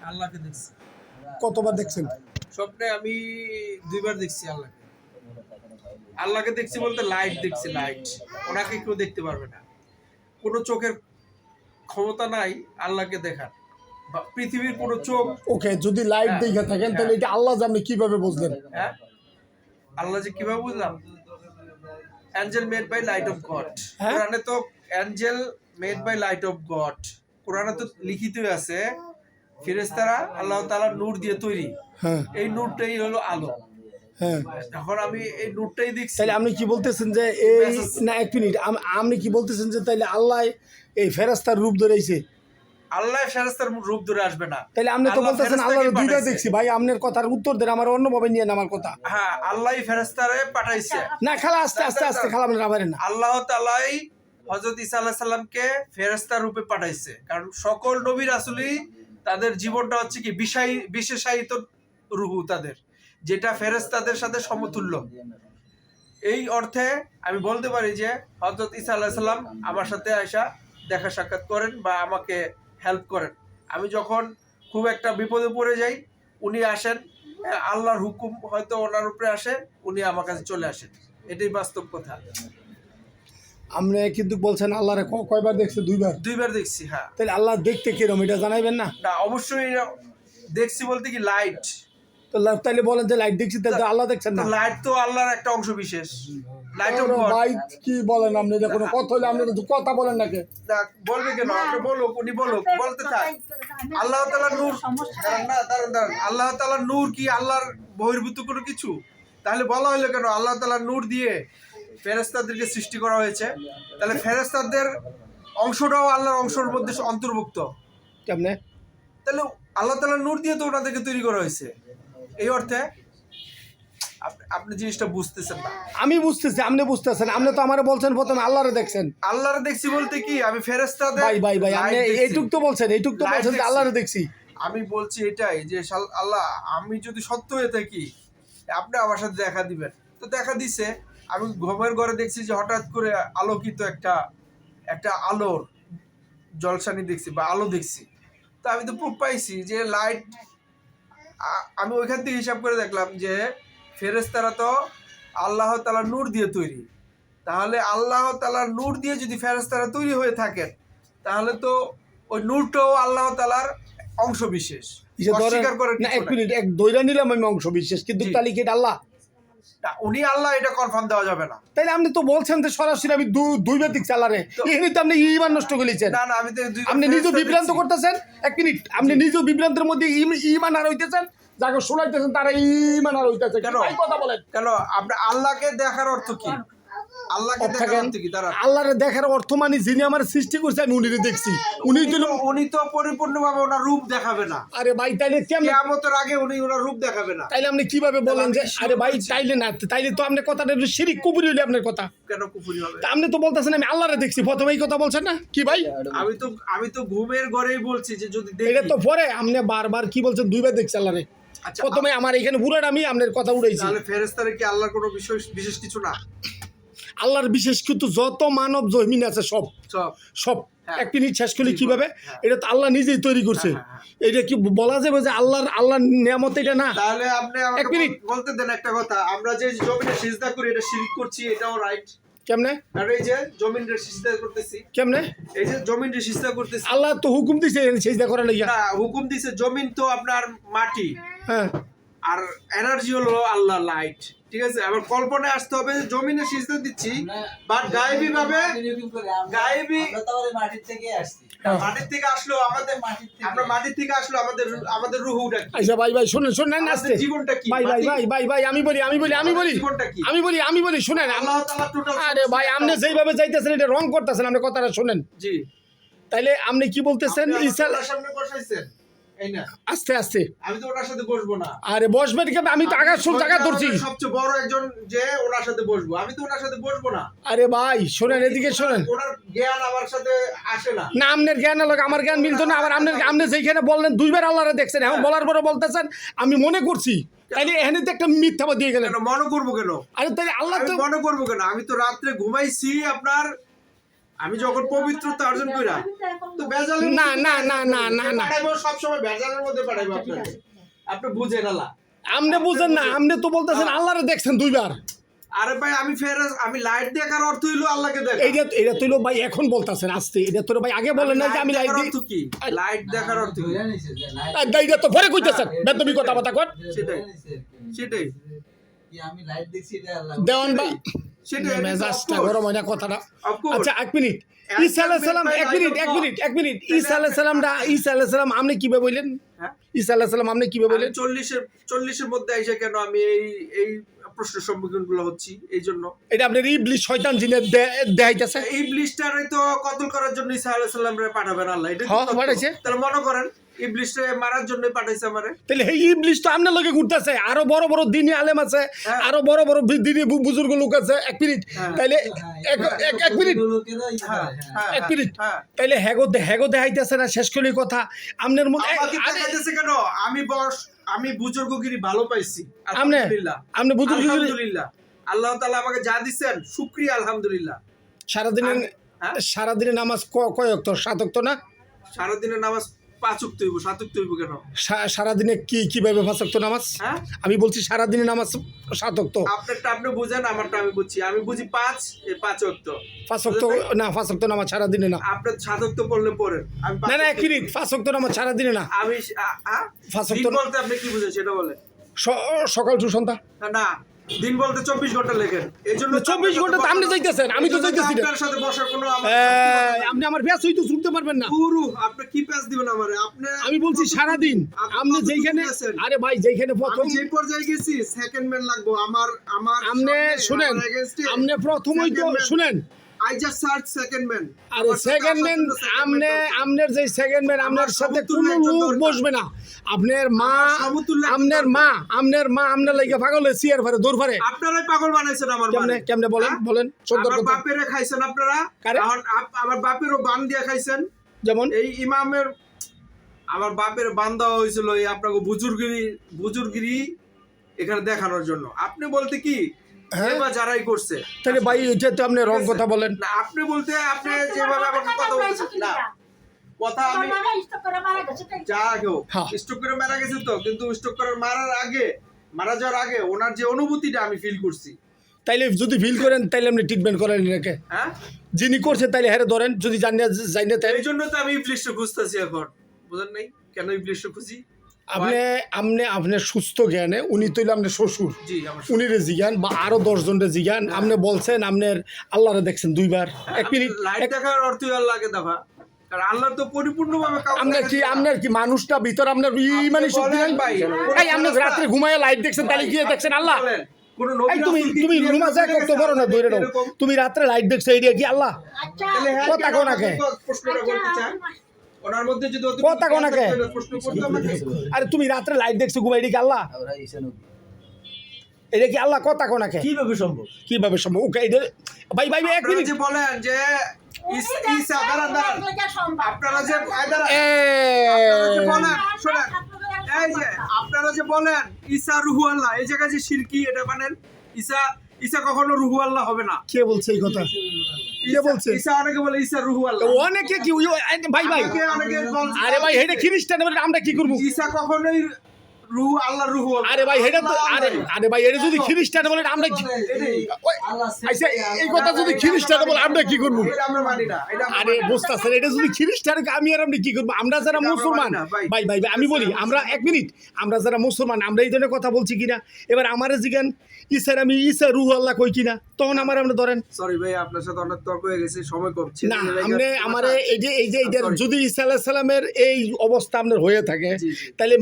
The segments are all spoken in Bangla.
আল্লাহকে দেখছি। কতবার দেখছেন? স্বপ্নে আমি 2 বার দেখছি আল্লাহকে। আল্লাহকে দেখছি বলতে লাইট দেখছি, লাইট। ওনাকে কেউ দেখতে পারবে না। কোনো চোখের ক্ষমতা নাই আল্লাহকে দেখার। পৃথিবীর কোনো চোখ। ওকে, যদি লাইট হ্যাঁ, দেখে থাকেন তাহলে এটা আল্লাহ যে আপনি কিভাবে বুঝলেন? হ্যাঁ, আল্লাহ যে কিভাবে বুঝলাম? Angel made by light of God. হ্যাঁ? কোরআনে তো angel made by light of God, কোরআনে তো লিখিতই আছে ফেরেশতারা আল্লাহ তাআলার নূর দিয়ে তৈরি। হ্যাঁ এই নূরটাই হলো আলো। হ্যাঁ। এখন আমি এই নূরটাই দেখছি। তাহলে আপনি কি বলতেছেন যে এই না, এক মিনিট, আপনি কি বলতেছেন যে তাইলে আল্লাহ এই ফেরেশতার রূপ ধরেছে? আল্লাহ ফেরেশতার রূপ ধরে আসবে না। তাহলে আপনি তো আল্লাহ বলতেছেন ফেরেশতাকে আল্লাহর দুইটা পাঠাইছে। দেখছি। ভাই আপনার কথার উত্তর দেন, আমার অন্যভাবে নিয়ে না আমার কথা। হ্যাঁ, আল্লাহই ফেরেশতারে পাঠাইছে। না খালা, আস্তে আস্তে আস্তে খালা, আপনি রাবারেন না। আল্লাহ তাআলাই হযরত ঈসা আলাইহিস সালামকে ফেরেশতার রূপে পাঠাইছে। কারণ সকল নবী রাসূলই তাদের জীবনটা হচ্ছে কি বিশেষায়িত রূহ তাদের, যেটা ফেরেশতাদের সাথে সমতুল্য। এই অর্থে আমি বলতে পারি যে হযরত ঈসা আলাইহিস সালাম আমার সাথে আয়সা দেখা সাক্ষাৎ করেন বা আমাকে হেল্প করেন। আমি যখন খুব একটা বিপদে পড়ে যাই উনি আসেন, আল্লাহর হুকুম হয়তো ওনার উপরে আসে, উনি আমার কাছে চলে আসেন। এটাই বাস্তব কথা। আপনি কিন্তু বলছেন আল্লাহরে কয়বার দেখছে? 2 বার। 2 বার দেখছি। হ্যাঁ, তাহলে আল্লাহ দেখতে কিরম এটা জানাইবেন না? না অবশ্যই দেখছি বলতে কি লাইট। তো তাইলে বলেন যে লাইট দেখছি, তাহলে তো আল্লাহ দেখছেন না? লাইট তো আল্লাহর একটা অংশ বিশেষ। লাইট অফ ওরে গড। ভাই কি বলেন আপনি? এটা কোনো কথা হলে আপনি তো কথা বলেন নাকি? বলবে কেন? আপনি বলুক, উনি বলুক, বলতে থাক। আল্লাহ তাআলার নূর, দাঁড়ান। আল্লাহ তাআলার নূর কি আল্লাহর বহির্ভূত কোনো কিছু? তাহলে বলা হলো কেন আল্লাহ তাআলার নূর দিয়ে ফেরেশতাদেরকে সৃষ্টি করা হয়েছে? তাহলে ফেরেশতাদের অংশটাও আল্লাহর অংশের মধ্যে অন্তর্ভুক্ত। কেমনে? তাহলে আল্লাহ তাআলার নূর দিয়ে তো ওনাদেরকে তৈরি করা হয়েছে। এই অর্থে আপনি জিনিসটা বুঝতেছেন না। আমি বুঝতেছি, আপনি বুঝতেছেন। আপনি তো আমারে বলছেন প্রথমে আল্লাহরে দেখছেন। আল্লাহরে দেখছি বলতে কি আমি ফেরেশতাদের ভাই আপনি light দেখছি। এইটুক তো বলছেন যে আল্লাহরে দেখছি। আমি বলছি এটাই যে আল্লাহ, আমি যদি সত্য হয়ে থাকি আপনি আমার সাথে দেখা দিবেন। তো দেখা দিছে। আমি ঘুমের ঘরে দেখছি যে হঠাৎ করে আলোকিত একটা আলোর জলসানি দেখছি বা আলো দেখছি। তো আমি তো প্রুফ পাইছি যে লাইট। আমি ওইখান থেকে হিসাব করে দেখলাম যে ফেরেশতারা তো আল্লাহ তাআলার নূর দিয়ে তৈরি। তাহলে আল্লাহ তাআলার নূর দিয়ে যদি ফেরেশতারা তৈরি হয়ে থাকেন তাহলে তো ওই নূরটাও আল্লাহ তাআলার অংশ বিশেষ। অস্বীকার করার না, কিছু এক নাই। মিনিট, এক দইরা নিলাম আমি অংশ বিশেষ, কিন্তু জি। তাহলে কি এটা আল্লাহ? না, উনি আল্লাহ এটা কনফার্ম দেওয়া যাবে না। তাইলে আপনি তো বলছেন যে সরাসরি আমি দুইবার দেখছি আল্লাহরে। এখানে তো আপনি ইমান নষ্ট করেছেন। না, আমি তো আপনি নিজেও বিভ্রান্ত করতেছেন। এক মিনিট, আপনি নিজেও বিভ্রান্তের মধ্যে ইমান আর হইতেছেন, যাকে শোনাইতেছেন তারা ইমান আর হইতেছে। কেন? এই কথা বলেন কেন? আপনি আল্লাহকে দেখার অর্থ কি? আল্লাহকে দেখার অর্থ কি? তারা আল্লাহরে দেখার অর্থ মানে যিনি আমার সৃষ্টি করছে আমি উনিরে দেখছি। উনি তো পরিপূর্ণভাবে ওনার রূপ দেখাবে না। আরে ভাই তাইলে কেমন? কিয়ামতের আগে উনি ওনার রূপ দেখাবে না। তাইলে আপনি কিভাবে বলেন যে আরে ভাই তাইলে না, তাইলে তো আপনি কথাটা শিরিক কুফরি হইলে আপনার কথা। কেন কুফরি হবে? তা আপনি তো বলতেছেন আমি আল্লাহরে দেখছি, প্রথমে এই কথা বলছেন না কি ভাই? আমি তো ঘুমের ঘরেই বলছি যে যদি এটা দেখি। তো পরে আপনি বারবার কি বলছেন 2 বার দেখছি আল্লাহরে। আচ্ছা, প্রথমে আমার এখানে পুরাটা আমি আপনার কথা উড়াইছি। তাহলে ফেরেশতারা কি আল্লাহর কোনো বিশেষ কিছু না? আল্লাহর বিশেষ কিন্তু যত মানব জমিন আছে সব সব। সব হ্যাঁ। এক মিনিট শেষ করি জি, কিভাবে? হ্যাঁ। এটা তো আল্লাহ নিজেই তৈরি করছে। হ্যাঁ। এটা কি বলা যাবে যে আল্লাহর নিয়ামত এটা না? তাহলে আপনি এক আমাকে মিনিট। বলতে দেন একটা কথা। আমরা যে জমিনে সিজদা করি এটা শিরক করছি, এটাও রাইট? কেমনে আর এই যে জমিনে সিজদা করতেছি, কেমনে? এই যে জমিনে সিজদা করতেছি, আল্লাহ তো হুকুম দিছে সেজদা করার লাগিয়া। না হুকুম দিছে। জমিন তো আপনার মাটি, হ্যাঁ আর এনার্জি হলো আল্লাহ লাইট। ঠিক আছে, আবার কল্পনায় আসতে হবে যে জমিনে সিজদা দিচ্ছি, বাট গায়েবী ভাবে মাটির থেকে আসছি। মাটির থেকে আসলো আমরা মাটির থেকে আসলো আমাদের রুহুটা কি? আচ্ছা ভাই শুনেন আস্তে। আমাদের জীবনটা কি? ভাই আমি বলি জীবনটা কি? আমি বলি শুনেন। আল্লাহ তাআলা টোটাল। আরে ভাই আপনি যেইভাবে যাইতেছেন এটা রং করতেছেন, আপনি কথাটা শুনেন। জি। তাইলে আপনি কি বলতেছেন? আপনি ঈসা ওনার সামনে বসাইছেন, এই না? আস্তে আমি তো ওনার সাথে বসবো না। আরে বসবেন কেমন? আমি তো জায়গা ধরছি। সবচেয়ে বড় একজন যে ওনার সাথে বসবো, আমি তো ওনার সাথে বসবো না। আরে ভাই শোনেন, এদিকে শোনেন। ওনার জ্ঞান আমার সাথে আসে না। না আপনার জ্ঞান আলোক আমার জ্ঞান মিলতো না। আবার আপনি যেখানে বললেন 2 বার আল্লাহরে দেখছেন, এখন বলার পরে বলতেছেন আমি মনে করছি। তাইলে এখানে তো একটা মিথ্যাবাদ দিয়ে গেলেন। কেন মনে করবো কেন? আরে তাইলে আল্লাহ আমি তো মনে করবো কেন? আমি তো রাত্রে ঘুমাইছি আপনার আমি যখন পবিত্রতা অর্জন কইরা তো ভেজালের না না না না না না পাঠাইবো, সবসময় ভেজালের মধ্যে পাঠাইবো আপনাকে। আপনি বুঝেন আল্লাহ। আপনি বুঝেন না, আপনি তো বলতেছেন আল্লাহরে দেখছেন দুইবার। আরে ভাই আমি লাইট দেখার অর্থ হইলো আল্লাহকে দেখা। এটা তো ভাই এখন বলতেছেন আসতে, এটা তো ভাই আগে বলেন না যে আমি লাইট দেখার দিই। অর্থ কি? লাইট দেখার অর্থ কি? এটা তো পরে কইতেছেন, বেদবি কথা কথা কর। সেটাই আমি লাইট দেখছি এটা আল্লাহ দেওয়ান বা সেটাই মেজাজটা গরম হয় না কথাটা। Of course. আচ্ছা এক মিনিট, ঈসা আলাইহিস সালাম, এক মিনিট ঈসা আলাইহিস সালাম আপনি কিভাবে বললেন? হ্যাঁ? ঈসা আলাইহিস সালাম আপনি কিভাবে বললেন? 40-এর মধ্যে আইসা কেন আমি এই প্রশ্নের সম্মুখীন গুলো হচ্ছি এই জন্য। এটা আপনার ইবলিস শয়তান জিনে দেখাইতেছে। এই ব্লিস্টারে তো কতল করার জন্য ঈসা আলাইহিস সালামরে পাঠাবেন আল্লাহ, এটা হ্যাঁ, পাঠাইছে। তাহলে মনে করেন এই ব্লিস্টারে মারার জন্য পাঠাইছে আমারে। তাহলে এই ইবলিস তো আপনার লগে ঘুরতেছে, আরো বড় বড় দিনী আলেম আছে, হ্যাঁ। আরো বড় বড় দিনী বুজুর্গ লোক আছে। এক মিনিট, হ্যাঁ। তাইলে এক মিনিট, হ্যাঁ, এক মিনিট, হ্যাঁ। তাইলে হেগো দেখাইতেছে না। শেষ করি কথা, আপনার মধ্যে আমাকে দেখাইতেছে কেন? আমি বুজুর্গগিরি ভালো পাইছি আলহামদুলিল্লাহ। আপনি বুজুর্গগিরি আলহামদুলিল্লাহ, আল্লাহ তাআলা আমাকে যা দিবেন শুকরিয়া আলহামদুলিল্লাহ। হ্যাঁ? সারাদিনে নামাজ কয় ওয়াক্ত? 7 ওয়াক্ত না? সারাদিনের নামাজ 5 ওয়াক্ত হইব, 7 ওয়াক্ত হইব কেন? সারাদিনে কিভাবে 5 ওয়াক্ত নামাজ? হ্যাঁ? আমি বলছি সারাদিনে নামাজ 7 ওয়াক্ত। আপনারটা আপনি বুঝেন, আমারটা আমি বুঝছি। আমি বুঝি 5 ওয়াক্ত। 5 ওয়াক্ত না, 5 ওয়াক্ত নামাজ সারাদিনে না। আপনার 7 ওয়াক্ত পড়লে পড়েন। আমি না না, এক মিনিট, 5 ওয়াক্ত নামাজ সারাদিনে না। আমি 5 ওয়াক্ত দিন বলতে আপনি কি বুঝেন সেটা বলেন। সকাল টু সন্ধ্যা। না, দিন বলতে 24 ঘন্টা লেখেন। এইজন্য 24 ঘন্টা তো আপনি যাইতেছেন, আমি তো যাইতেছি না। আপনার সাথে বসার কোনো আপনি আমার ব্যাস হইতো শুনতে পারবেন না। পুরো আপনি কি প্যাচ দিবেন আমারে? আপনি আমি বলছি সারাদিন আপনি যেখানে, আরে ভাই যেখানে প্রথম আমি যে পর্যায়ে গেছি সেকেন্ড ম্যান লাগবো আমার আপনি শুনেন, আপনি প্রথমই তো শুনেন। I just search second man. আরে সেকেন্ড ম্যান, আপনার যে সেকেন্ড ম্যান, আপনার সাথে কোনো লোক বসবে না। আপনার মা আপনার লাগে পাগল হয়ে চেয়ার ফারে দৌড় ফারে। আপনারাই পাগল বানাইছেন আমার মানে। কেমনে বলেন বলেন। আমার বাপেরে খাইছেন আপনারা, এখন আমার বাপেরও বান দিয়া খাইছেন। যেমন এই ইমামের আমার বাপের বান দেওয়া হয়েছিল এই আপনাকে বুজুর্গিরি এখানে দেখানোর জন্য। আপনি বলতে কি বা যারাই করছে, তাহলে ভাই এটা তো আপনি রং কথা বলেন না। আপনি বলতে আপনি যেভাবে আমাকে কথা বলছেন না, কথা আমি যা আগেও স্ট্রোক করে মারা গেছে তো, কিন্তু স্ট্রোক করে মারা যাওয়ার আগে ওনার যে অনুভূতিটা আমি ফিল করছি। তাইলে যদি ফিল করেন তাইলে আপনি ট্রিটমেন্ট করেন নাকি? হ্যাঁ, যিনি করছে তাইলে হ্যাঁ ধরেন, যদি জানিয়ে তাই। এই জন্য তো আমি ইবলিশকে খুঁজতেছি এখন। বুঝেন নাই কেন ইবলিশকে খুঁজি? আপনি সুস্থ জ্ঞানে, উনি তৈলে আপনার শ্বশুর, জি আমার উনি রে জিগান বা আরো 10 জন রে জিগান। আপনি বলছেন আপনার আল্লাহরে দেখছেন 2 বার। এক মিনিট, লাইট দেখার অর্থ আল্লাহকে দেখা, কারণ আল্লাহ তো পরিপূর্ণভাবে আপনার কি মানুষটা ভিতর আপনার ইমানি শক্তি নাই? ভাই, এই আপনি রাতে ঘুমায় লাইট দেখছেন, তাহলে কি দেখছেন আল্লাহ? কোন এই তুমি রুমা যায় কত বড় না ধরে নাও, তুমি রাতে লাইট দেখছো, এইটা কি আল্লাহ? কথা কোন আগে প্রশ্নটা করতে চান ওনার মধ্যে যদি কথা কোন আগে? প্রশ্ন করতে আমাকে। আরে তুমি রাতে লাইট দেখছো ঘুমাই, এটা কি আল্লাহ? এটা কি আল্লাহ? কথা কোন আগে? কিভাবে সম্ভব? ওকে এটা ভাই এক মিনিট যে বলেন যে ঈসা দাঁড়ান, আপনারা যে বলেন শোনেন, এই যে আপনারা যে বলেন ঈসা রুহু আল্লাহ, এই জায়গায় যে শিরকি এটা মানেন। ঈসা কখনো রুহু আল্লাহ হবে না। কে বলছে এই কথা? কে বলছে? ঈসা অনেকে বলে ঈসা রুহু আল্লাহ, অনেকে কি ভাই অনেকে বলছে আরে ভাই এটা খ্রিস্টান, আমরা কি করব? ঈসা কখনোই রুহু আল্লাহ রুহু। আরে ভাই এটা তো আরে ভাই এটা যদি খ্রিস্টান বলে আমরা আচ্ছা, এই কথা যদি খ্রিস্টান বলে আমরা কি করব? এটা আমরা মানি না। আরে বুঝতাছেন, এটা যদি খ্রিস্টান আমি আর আপনি কি করব? আমরা যারা মুসলমান, ভাই আমি বলি, আমরা এক মিনিট, আমরা যারা মুসলমান আমরা এই ধরনের কথা বলছি কিনা? এবার আমারে জিগান আমি ঈসা রুহু আল্লাহ কই কিনা, তখন আমরা ধরেন সরি ভাই, আপনার সাথে অনেক তর্ক হয়ে গেছে, সময় কম ছিল না। আমারে এই যে যদি ঈসা আলাইহিস সালামের এই অবস্থা আপনার হয়ে থাকে, তাহলে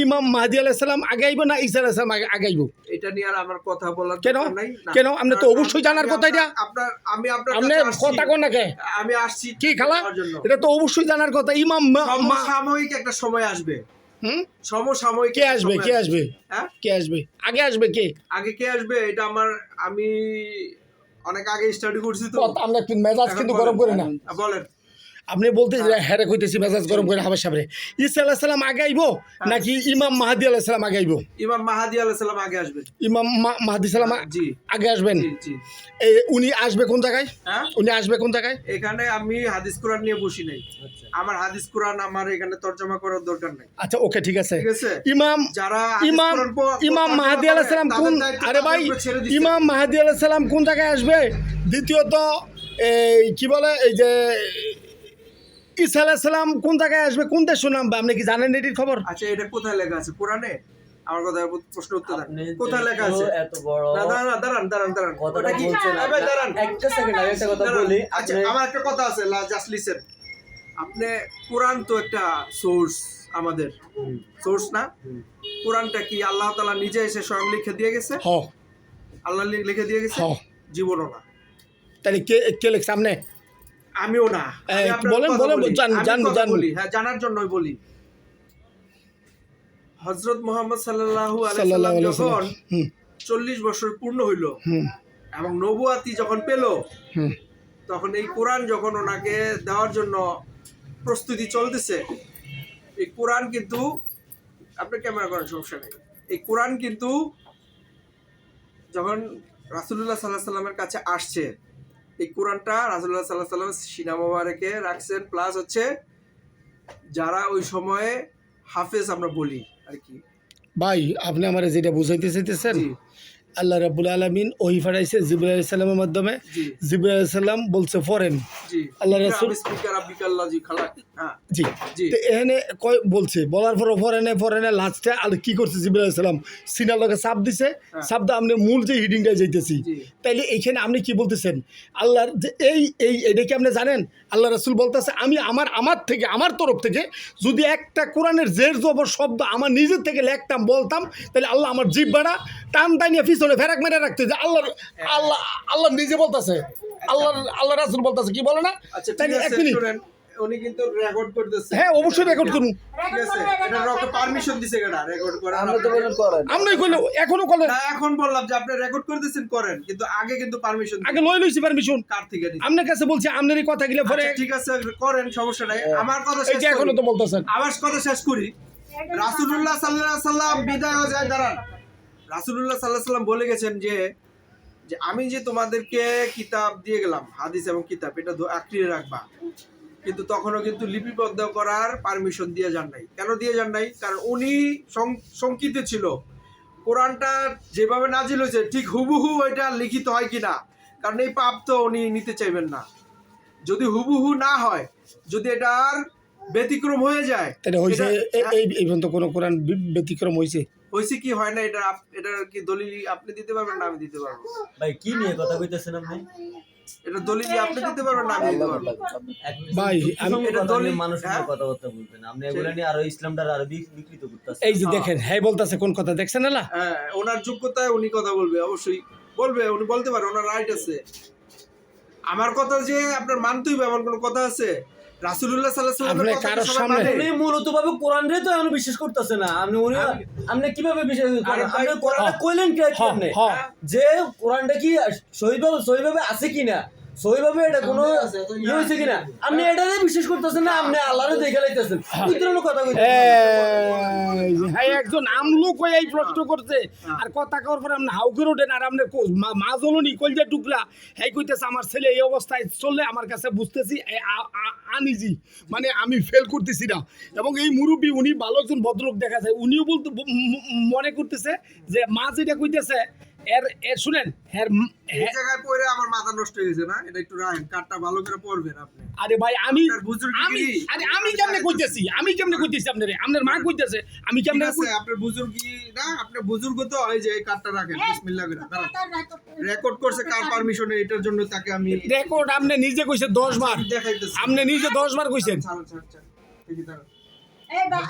ইমাম মাহদি আলাইহিস সালাম আগে আইব না ঈসা আলাইহিস সালাম আগে আইব? এটা নিয়ে আর আমার কথা বলার কেন? আপনি তো অবশ্যই জানার কথা। এটা আমি আপনার কথা কোন নাকি? আমি আসছি কি খালা, এটা তো অবশ্যই জানার কথা। ইমাম সাময়িক একটা সময় আসবে। সমসাময়িক কে আসবে? হ্যাঁ, কে আসবে? আগে আসবে কে? আগে কে আসবে এটা আমি অনেক আগে স্টাডি করছি তো। আমরা কিন্তু মেজাজ কিন্তু গরম করি না। বলেন। আপনি বলতে হ্যাঁ কইতেছি মেজাজ গরম করে হাবের সামনে ঈসা আলাইহিস সালাম আগে আইব নাকি ইমাম মাহদি আলাইহিস সালাম আগে আইব? ইমাম মাহাদি আলাইহিস সালাম আগে আসবেন। ইমাম মাহদি সালাম জি আগে আসবেন। জি জি। উনি আসবে কোন জায়গায়? হ্যাঁ উনি আসবে কোন জায়গায়? এখানে আমি হাদিস কোরআন নিয়ে বসি নাই, আমার হাদিস কোরআন আমার এখানে তরজমা করার দরকার নাই। আচ্ছা ওকে ঠিক আছে। ঠিক আছে। ইমাম যারা ইমাম ইমাম মাহদি আলাইহিস সালাম কোন, আরে ভাই ইমাম মাহদি আলাইহিস সালাম কোন জায়গায় আসবে? দ্বিতীয়ত এই কি বলে এই যে ঈসা আলাইহিস সালাম কোন জায়গায় আসবে, কোন দেশ নামবে, আপনি কি জানেন এটির খবর? আচ্ছা এটা কোথায় লেখা আছে কোরআনে? আমার কথা প্রশ্ন উত্তর দেন, আপনি কোথায় লেখা আছে? এত বড় না দাঁড়ান দাঁড়ান দাঁড়ান দাঁড়ান, কথাটা ওটা কি? বলছেন এই ভাই দাঁড়ান, একটা সেকেন্ড আমি একটা কথা দাঁড়ান। বলি। আচ্ছা আপনি আমার একটা কথা আছে, জাস্ট লিসেন। আপনি কোরআন তো একটা সোর্স, আমাদের সোর্স না? কোরআনটা কি আল্লাহ তাআলা নিজে এসে স্বয়ং লিখে দিয়ে গেছে? হ আল্লাহ লিখে দিয়ে গেছে? হ জীবনও না। তাহলে কে কে লেখছে? সামনে আমিও না। আমি আপনার বলেন কথা বলেন বলি, জান আমি জান কথা জান বলি, হ্যাঁ জানার জন্যই বলি। হযরত মুহাম্মদ সাল্লাল্লাহু আলাইহি সাল্লাল্লাহু সাল্লাম আলাইহি যখন হুম 40 বছর পূর্ণ হইল হুম এবং নবুয়াতি যখন পেল, হুম তখন এই কোরআন যখন ওনাকে দেওয়ার জন্য প্রস্তুতি চলতেছে, এই কোরআন কিন্তু, আপনি ক্যামেরা করার সমস্যা নেই, এই কোরআন কিন্তু যখন রাসূলুল্লাহ সাল্লাল্লাহু আলাইহি সাল্লামের কাছে আসছে, এই কোরআনটা রাসূলুল্লাহ সাল্লাল্লাহু আলাইহি সাল্লাম সিনা মোবারকে রাখছেন, প্লাস হচ্ছে যারা ওই সময়ে হাফেজ আমরা বলি আর কি। ভাই আপনি আমার যেটা বুঝাইতে চাইতেছেন, জি আল্লাহ রাব্বুল আলামিন ওহী পাঠাইছে জিবরাইল আলাইহিস সালামের মাধ্যমে। জি জিবরাইল আলাইহিস সালাম বলছে পড়েন। জি আল্লাহ রাসূল স্পিকার আব্বিকাল্লাজি খালাক। হ্যাঁ জি জি তো এখানে কয় বলছে, বলার পর পরে লাস্টে আর কি করছে জিবরাইল আলাইহিস সালাম সিনার লগে চাপ দিছে, চাপ দা আপনি মূল যে হিডিংটা যাইতেছি। জি তাইলে এইখানে আপনি কি বলতেছেন আল্লাহর যে এইটা কি আপনি জানেন? আল্লাহ রাসূল বলতেছে আমি আমার থেকে, আমার তরফ থেকে যদি একটা কোরআনের জের জবর শব্দ আমার নিজের থেকে লিখতাম বলতাম, তাহলে আল্লাহ আমার জিহ্বাটা টান টানিয়ে পিছনে ফেরাক মেরে রাখতে, যে আল্লাহ আল্লাহ আল্লাহ নিজে বলতেছে, আল্লাহ রাসূল বলতেছে, কি বলে না? আচ্ছা ঠিক তাইলে এক আছে, মিনিট, শুনেন, উনি কিন্তু রেকর্ড করতেছে। হ্যাঁ অবশ্যই রেকর্ড করুন। ঠিক আছে, এটা রকে পারমিশন দিছে কেডা রেকর্ড করার? আমরা তো বলেন করেন। আমরাই কইলে এখনো কলে না এখন বললাম যে আপনি রেকর্ড করতেছেন করেন, কিন্তু আগে কিন্তু পারমিশন আগে লইছি পারমিশন কার থেকে দিছে? আপনার কাছে বলছি, আপনার এই কথা গিলে পরে আচ্ছা, ঠিক আছে করেন, সমস্যা নাই। আমার কথা এই শেষ যে এখনো করি, তো বলতেছেন। আমার কথা শেষ করি। রাসূলুল্লাহ সাল্লাল্লাহু আলাইহি সাল্লাম বিদায় হয়ে যায়, দাঁড়ান। রাসূলুল্লাহ সাল্লাল্লাহু আলাইহি সাল্লাম বলে গেছেন যে আমি যে তোমাদেরকে কিতাব দিয়ে গেলাম, হাদিস এবং কিতাব, এটা আঁকড়িয়ে রাখবা, কিন্তু তখনও কিন্তু লিপিবদ্ধ করার পারমিশন দিয়ে যান নাই। কেন দিয়ে যান নাই? কারণ উনি শঙ্কিত ছিল কোরআনটা যেভাবে নাজিল হয়েছে ঠিক হুবহু এটা লিখিত হয় কিনা, কারণ এই পাপ তো উনি নিতে চাইবেন না। যদি হুবহু না হয়, যদি এটার ব্যতিক্রম হয়ে যায়, এটা হইছে এই পর্যন্ত কোন কোরআন ব্যতিক্রম হইছে? হয়েছে কি হয় না, এটার কি দলিল আপনি দিতে পারবেন না আমি দিতে পারবো? ভাই কি নিয়ে কথা কইতেছেন আপনি? এটা দলিল আপনি দিতে পারবেন না আমি দিতে পারবো? ভাই, আমি- এটা দলিল, মানুষের হ্যাঁ? কথাবার্তা বলতেন আপনি, এগুলো নিয়ে আরো ইসলামটা আরো বিকৃত করতেছেন। এই যে দেখেন হ্যাঁ বলতেছে কোন কথা দেখছেন না? হ্যাঁ ওনার যোগ্যতায় উনি কথা বলবে, অবশ্যই বলবে, উনি বলতে পারে, ওনার রাইট আছে। আমার কথা যে আপনার মানতেই হবে এমন কোনো কথা আছে? রাসূলুল্লাহ সাল্লাল্লাহু আলাইহি আপনি ওয়াসাল্লামের কথা কারোর সবাই সামনে- মানে? উনি মূলত ভাবে কোরআন রে তো আমি বিশ্বাস করতেছে না। আপনি কিভাবে বিশ্বাস আরে করেন? ভাই, আপনি কোরআনটা কইলেন কি হ্যাঁ, আপনি? হ্যাঁ। যে কোরআনটা কি সহিভাবে আছে কিনা, সহিভাবে এটা কোনো ইয়ে হয়েছে কিনা, আপনি এটারে বিশ্বাস করতেছেন না, আপনি আল্লাহরে দেখে লাইতেছেন। এই ধরনের কথা কইতেছেন। হ্যাঁ একজন আমলুক হয়ে এই প্রশ্ন করছে, আর কথা কওয়ার পর আপনি হাউ করে ওঠেন, আর আপনি মা জলনি কলজা টুকরা হ্যাঁ কইতেছে আমার ছেলে এই অবস্থায় চললে আমার কাছে বুঝতেছি আনিজি, মানে আমি ফেল করতেছি না। এবং এই মুরব্বী উনি ভালো একজন ভদ্রলোক দেখা যায়, উনিও বলতে মনে করতেছে যে মা যেটা কইতেছে এর শুনেন এই জায়গায় পড়ে আমার মাথা নষ্ট হয়ে গেছে না, এটা একটু রাখেন, কাটটা ভালো করে পড়বেন আপনি। আরে ভাই আমি আপনার বুজুর্গি- আমি কেমনে কইতেছি আপনার মা কইতেছে আমি ঠিক কেমনে আছে, আপনার বুজুর্গি না, আপনার বুজুর্গ তো এই যে এই কাটটা রাখেন, বিসমিল্লাহ করে রেকর্ড করছে কার পারমিশনে, এটার জন্য তাকে আমি রেকর্ড আপনি নিজে কইছে 10 বার, দেখাইতেছি। আপনি নিজে 10 বার কইছেন। ছাড়, ছাড়, ছাড়। এই যে দাঁড়ান। এই বাবা